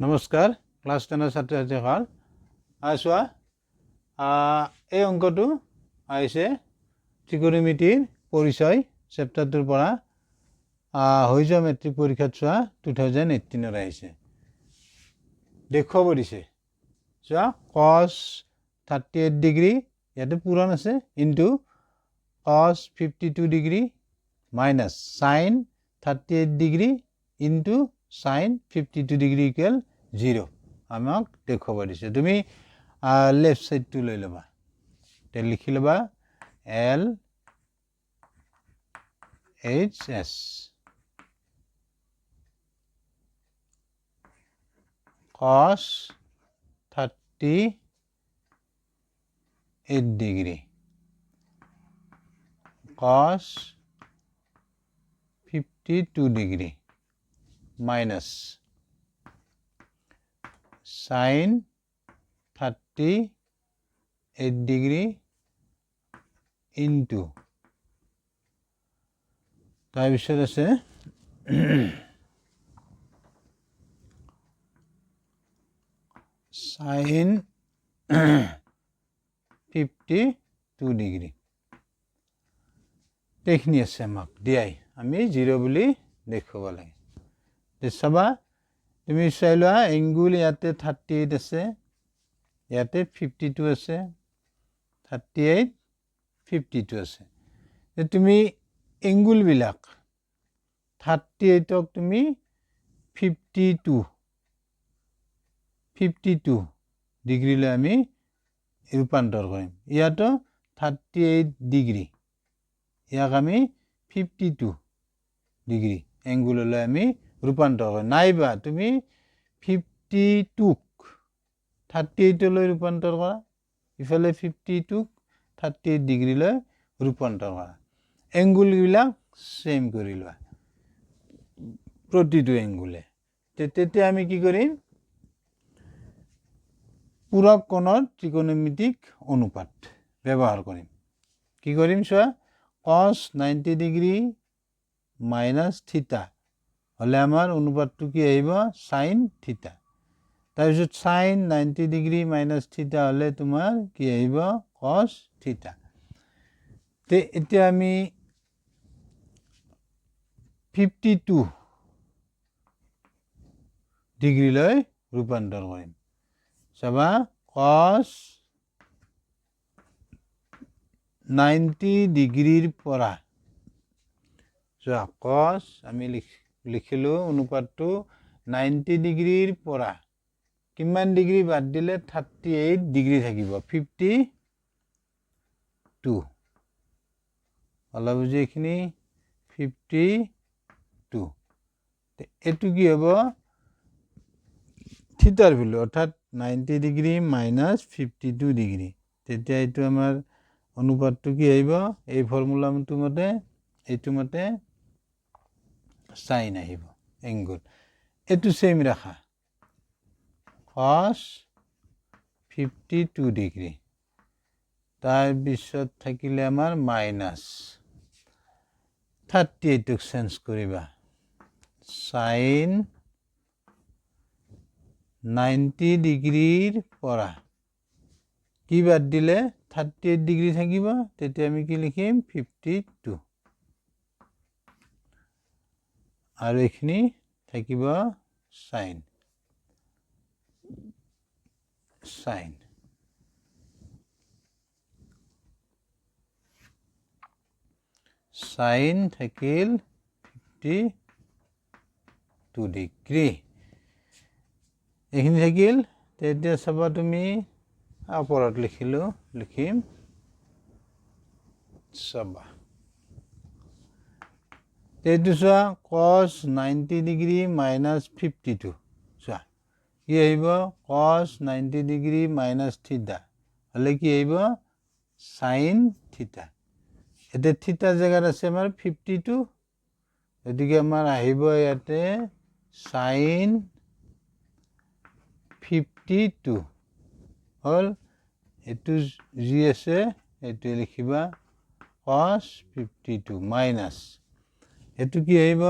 নমস্কাৰ ক্লাছ 10 ছাত্ৰ ছাত্ৰীসকল চোৱা এই অংকটো আহিছে ত্ৰিকোণমিতিৰ পৰিচয় চেপ্টাৰটোৰ পৰা হৈ যোৱা মেট্ৰিক পৰীক্ষাত চোৱা 2018 আহিছে দেখুৱাব দিছে চোৱা cos 38 ডিগ্ৰী ইয়াতে পূৰণ আছে into cos 52 degree minus sin 38 degree into sin 52 degree equal 0 আমাক দেখুৱাব দিছে তুমি লেফট সাইডটো লৈ লবা তে লিখি লবা L H S cos 38 degree cos 52 degree minus sin 38 degree into তাৰপিছত আছে sin 52 degree এইখিনি আছে আমাক দিয়াই আমি 0 বুলি দেখুৱাব লাগে চাবা তুমি চাই লোৱা এংগুল ইয়াতে 38 আছে ইয়াতে 52 আছে 38 52 আছে তুমি এংগুল বিলাক 38 ক তুমি 52 ডিগ্ৰী লৈ আমি ৰূপান্তৰ কৰিম ইয়াতো 38 ডিগ্ৰী ইয়াক আমি 52 ডিগ্ৰী এংগুল লৈ আমি ৰূপান্তৰ কৰিম নাইবা তুমি 52 ক 38 লৈ ৰূপান্তৰ কৰা ইফালে 52 ক 38 ডিগ্ৰী লৈ ৰূপান্তৰ কৰা এংগুল বিলাক সেম কৰি লোৱা প্ৰতিটো এংগুলে তেতিয়া আমি কি কৰিম পূৰক কোণৰ ত্ৰিকোণমিতিক অনুপাত ব্যৱহাৰ কৰিম কি কৰিম চোৱা cos 90 ডিগ্ৰী মাইনাস থিটা হলে আমাৰ অনুপাতটো কি আহিব sin থিটা তাৰপিছত sin 90 ডিগ্ৰী মাইনাস থিটা হলে তোমাৰ কি আহিব cos থিটা তে এতিয়া আমি 52 ডিগ্ৰী লৈ ৰূপান্তৰ কৰিম চাবা cos 90 ডিগ্ৰীৰ পৰা চোৱা cos আমি লিখিলো অনুপাতটো 90 ডিগ্ৰীৰ পৰা কিমান ডিগ্ৰী বাদ দিলে 38 ডিগ্ৰী থাকিব 52 অলপ বুজি এখিনি 52 এটো কি হ'ব থিটাৰ ভ্যালু অৰ্থাৎ 90 ডিগ্ৰী মাইনাস 52 ডিগ্ৰী তেতিয়া এটো আমাৰ অনুপাতটো কি আহিব এই ফৰ্মুলাটো মতে এইটো মতে sin আহিব এংগুল এটো সেম ৰাখা cos 52 ডিগ্ৰী তাৰ পিছত থাকিলে আমাৰ মাইনাস 38 ক চেঞ্জ কৰিবা sin 90 ডিগ্ৰীৰ পৰা কি বাদ দিলে 38 ডিগ্ৰী থাকিব তেতিয়া আমি কি লিখিম 52 আৰু এখিনি থাকিব sin থাকিল 52 ডিগ্ৰী এখিনি থাকিল তেতিয়া চাবা তুমি ওপৰত লিখিম চাবা এইটো চোৱা cos 90 ডিগ্ৰী মাইনাস 52 চোৱা কি আহিব cos 90 ডিগ্ৰী মাইনাস থিটা হলে কি আহিব sin থিটা এতে থিটা জায়গাত আছে আমাৰ 52 এদিকে আমাৰ আহিব ইয়াতে sin 52 হল এটো জি আছে এটো লিখিবা cos 52 মাইনাস এটো কি আহিব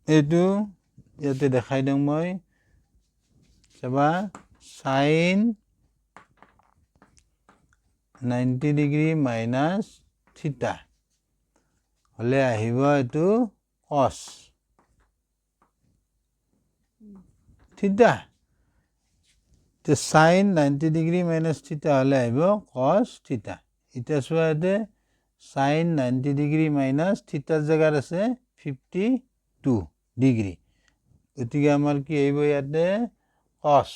এটো ইয়াতে দেখাই দিওঁ মই চাবা sin 90 ডিগ্ৰী মাইনাছ থিটা হলে আহিব এটো cos থিটা তে sin 90 ডিগ্ৰী মাইনাছ থিটা হলে আহিব cos থিটা এটা সোয়াতে sin 90 ডিগ্ৰী মাইনাছ থিটাৰ জাগাত আছে 52 ডিগ্ৰী গতিকে আমাৰ কি আহিব ইয়াতে cos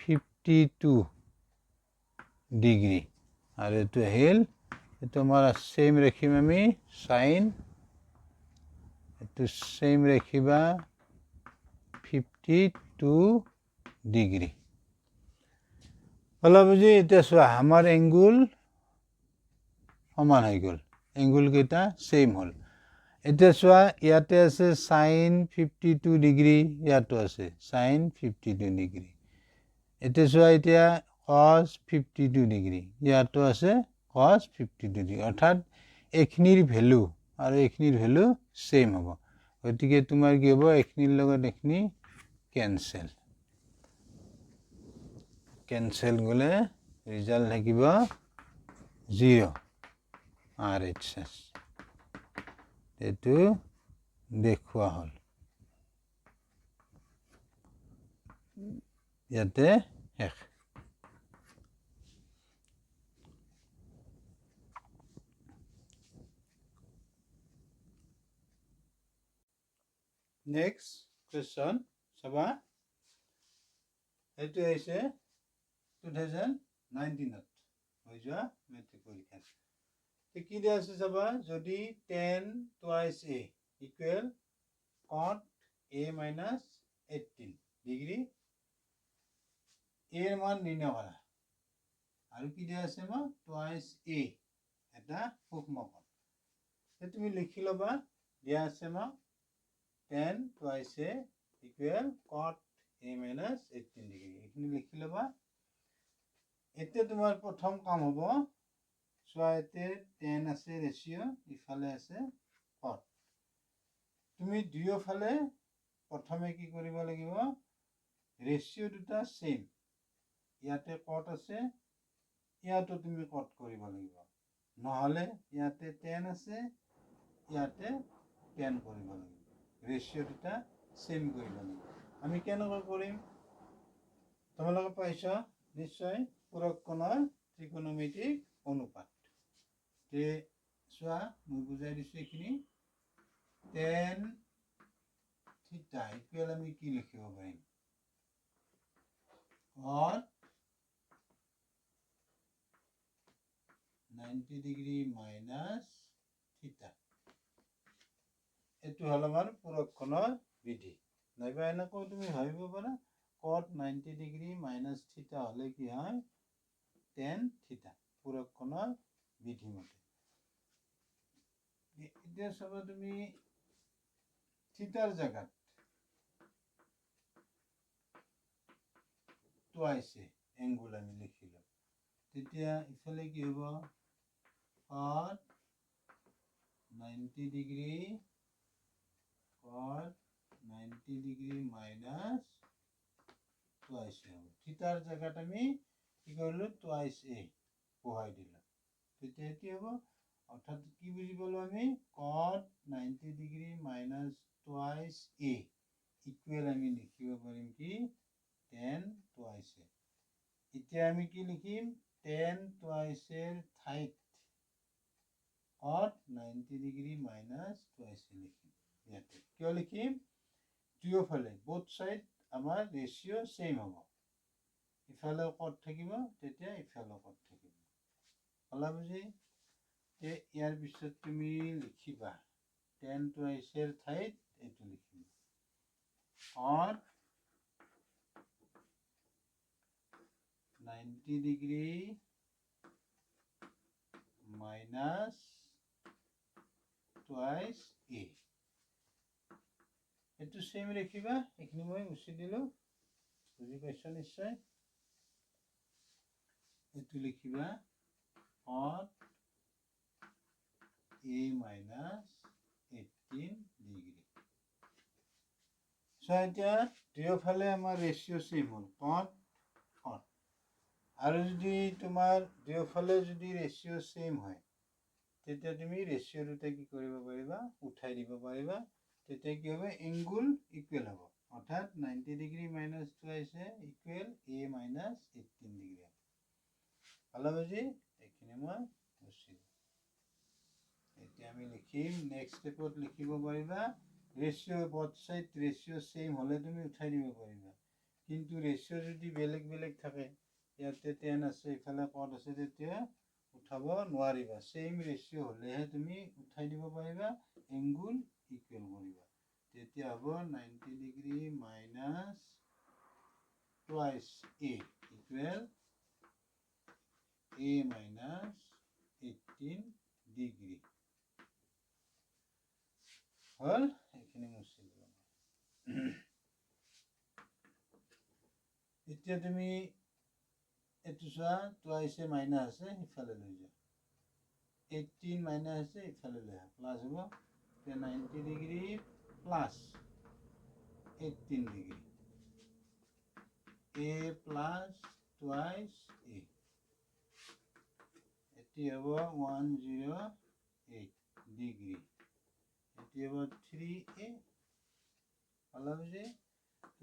52 ডিগ্ৰী আৰু এটো আহিল এটো আমাৰ সেম ৰাখিম আমি sin এটো সেম ৰাখিবা 52 ডিগ্ৰী হলা বুজি এটা সোয়া আমাৰ এংগুল সমান হৈ গল এংগুল কেটা সেম হল এটা সোয়া ইয়াতে আছে sin 52 ডিগ্ৰী ইয়াতো আছে sin 52 ডিগ্ৰী এটা সোয়া এতিয়া cos 52 ডিগ্ৰী ইয়াতো আছে cos 52 ডিগ্ৰী অৰ্থাৎ এখিনিৰ ভ্যালু আৰু এখিনিৰ ভ্যালু সেম হ'ব গতিকে তোমাৰ কি হ'ব এখিনিৰ লগত এখিনি ক্যান্সেল গলে ৰিজাল্ট থাকিব 0 RHS এটো দেখুৱা হল ইয়াতে শেষ next question saba etu aise 2019 ত হৈ যোৱা মেট্ৰিক পৰীক্ষা তে কি দিয়া আছে saba যদি tan twice a equal cot a minus 18 degree এর মান নির্ণয় করা আর কি দিয়া আছে মা twice a এটা সূক্ষ্মকোণ তুমি লিখি লবা দিয়া আছে মা tan twice a equal cot a minus 18 degree এখিনি লিখি লবা এতে তোমাৰ প্ৰথম কাম হ'ব সোয়াতে tan আছে ৰেশিও ইফালে আছে cot তুমি দুয়ো ফালে প্ৰথমে কি কৰিব লাগিব ৰেশিও দুটা সেম ইয়াতে cot আছে ইয়াতো তুমি cot কৰিব লাগিব নহলে ইয়াতে tan আছে ইয়াতে tan কৰিব লাগিব ৰেশিও দুটা সেম কৰিব লাগিব আমি কেনেকৈ কৰিম তোমালোকে পাইছা নিশ্চয় পূৰক কোণৰ ত্ৰিকোণমিতিক অনুপাত তে সোয়া মই বুজাই দিছো এখিনি tan থিটা ইকুয়াল আমি কি লিখিব পাৰিম cot 90 ডিগ্ৰী মাইনাস থিটা এটো হল আমাৰ পূৰক কোণৰ বিধি নাইবা এনেকৈ তুমি ভাবিব পাৰা cot 90 ডিগ্ৰী মাইনাস থিটা হলে কি হয় tan থিটা পূৰক কোণৰ বিধি মতে এতিয়া সবা তুমি থিটাৰ জাগাত twice এংগুল আমি লিখিলো তেতিয়া ইফালে কি হ'ব cot 90 ডিগ্ৰী মাইনাস twice হ'ব থিটাৰ জাগাত আমি কি কৰিলো twice a বহাই দিলো তেতিয়া কি হ'ব অৰ্থাৎ কি বুজি পালো আমি cot 90 degree minus twice a equal আমি লিখিব পাৰিম কি tan twice a এতিয়া আমি কি লিখিম tan twice এর ঠাইত cot 90 degree minus twice a লিখিম ইয়াতে কিয় লিখিম দুয়ো ফালে both side আমাৰ রেশিও সেম হ'ব ইফালে cot থাকিব তেতিয়া ইফালে cot থাকিব হলা বুজি তে ইয়াৰ পিছত তুমি লিখিবা tan twice এৰ ঠাইত এটো লিখিম cot 90 degree minus twice a এটো সেম রাখিবা এখিনি মই মুছি দিলো বুজি পাইছা নিশ্চয় এটো লিখিবা cot a minus 18 degree So এতিয়া দুয়োফালে আমাৰ ৰেচিঅ' সেম হ'ল কট কট আৰু যদি তোমাৰ দুয়োফালে যদি ৰেচিঅ' সেম হয় তেতিয়া তুমি ৰেচিঅ' দুটা কি কৰিব পাৰিবা উঠাই দিব পাৰিবা তেতিয়া কি হ'ব এংগুল ইকুৱেল হ'ব অৰ্থাৎ 90 ডিগ্ৰী মাইনাছ 2 আছে ইকুৱেল a মাইনাছ 18 ডিগ্ৰী ভালো বুজি এইখিনি মই মুছি এতিয়া আমি লিখিম নেক্সট স্টেপত লিখিব পাৰিবা ratio' both side ratio' same হলে তুমি উঠাই দিব পাৰিবা কিন্তু ৰেচিঅ' যদি বেলেগ বেলেগ থাকে ইয়াতে 10 আছে ইফালে কট আছে তেতিয়া উঠাব নোৱাৰিবা সেম ৰেচিঅ' হলেহে তুমি উঠাই দিব পাৰিবা এংগুল ইকুৱেল কৰিবা তেতিয়া হ'ব 90 degree minus twice a equal a minus 18 degree হল এখানে মুছি দিলাম এতিয়া তুমি এটো চোৱা twice a minus আছে ইফালে লৈ যা 18 minus আছে ইফালে লৈ আহা প্লাস হ'ব 90 degree plus 18 degree a plus twice a এটি হ'ব 108 ডিগ্ৰী এটি হ'ব 3a ভালো বুঝে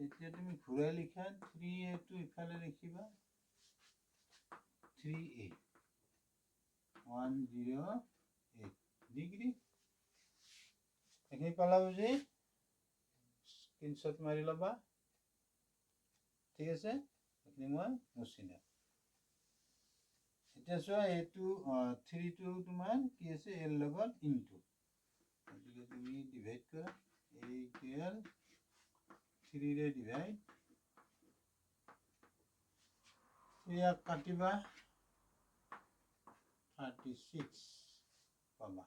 এতিয়া তুমি ঘূৰাই লিখা 3a টো ইফালে লিখিবা 3a 108 ডিগ্ৰী এখিনি পালা বুঝে স্ক্ৰিনশট মাৰি লবা ঠিক আছে এখিনি মই মুছি না এতিয়া চোৱা এটো 3 টো তোমাৰ কি আছে এৰ লগত ইনটু এটিকে তুমি ডিভাইড কৰা a ইকুয়াল 3 রে ডিভাইড ইয়া কাটিবা 36 পাবা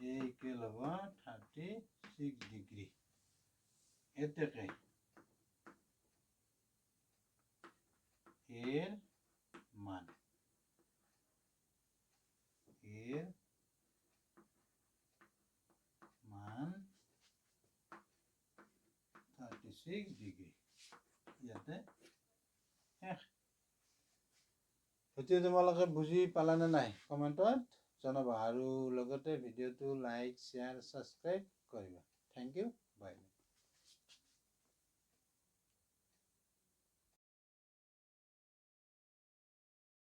a ইকুয়াল হবে 36 ডিগ্রি এটাকে এর মান 36 ডিগ্রি ইয়াতে এতিয়া তোমালোকে বুজি পালানে নাই কমেন্টত জনাবা আৰু লগতে ভিডিওটো লাইক শেয়াৰ সাবস্ক্ৰাইব কৰিবা থ্যাংক ইউ বাই